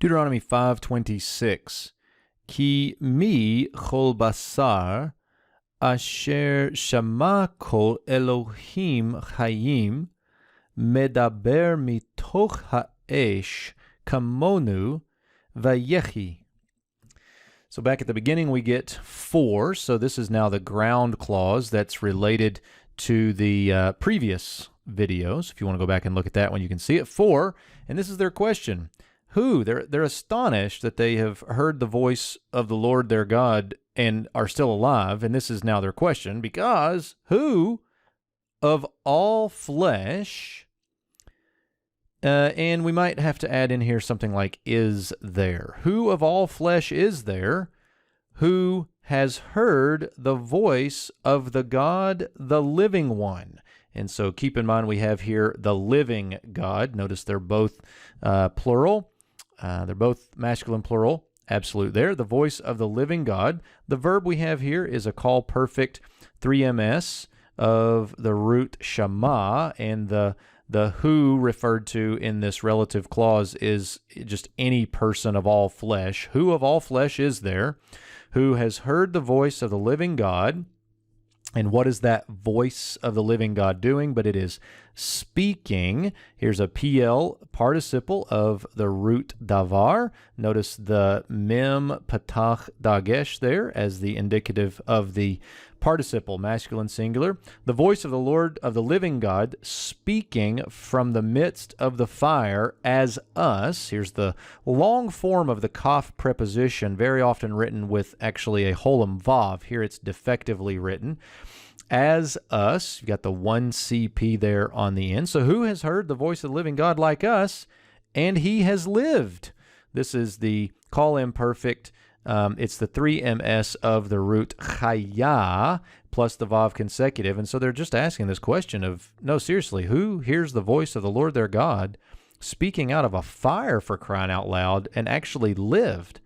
Deuteronomy 5:26. Ki mi chol basar asher shama kol Elohim chayim medaber mitoch ha'esh kamonu vayechi. So back at the beginning we get for, so this is now the ground clause that's related to the previous videos. If you want to go back and look at that one, you can see it. For, and this is their question. Who? They're astonished that they have heard the voice of the Lord their God and are still alive, and this is now their question, because who of all flesh, and we might have to add in here something like is there. Who of all flesh is there who has heard the voice of the God, the living one? And so keep in mind we have here the living God. Notice they're both plural. They're both masculine plural, absolute there. The voice of the living God. The verb we have here is a call perfect 3ms of the root shama, and the who referred to in this relative clause is just any person of all flesh. Who of all flesh is there who has heard the voice of the living God? And what is that voice of the living God doing? But it is speaking. Here's a PL participle of the root davar. Notice the mem patach dagesh there as the indicative of the participle, masculine singular. The voice of the Lord of the living God speaking from the midst of the fire as us. Here's the long form of the kaf preposition, very often written with actually a holem vav. Here it's defectively written. As us, you've got the 1 CP there on the end. So who has heard the voice of the living God like us, and he has lived? This is the call imperfect. It's the 3ms of the root chaya plus the vav consecutive. And so they're just asking this question of, no, seriously, who hears the voice of the Lord their God speaking out of a fire, for crying out loud, and actually lived?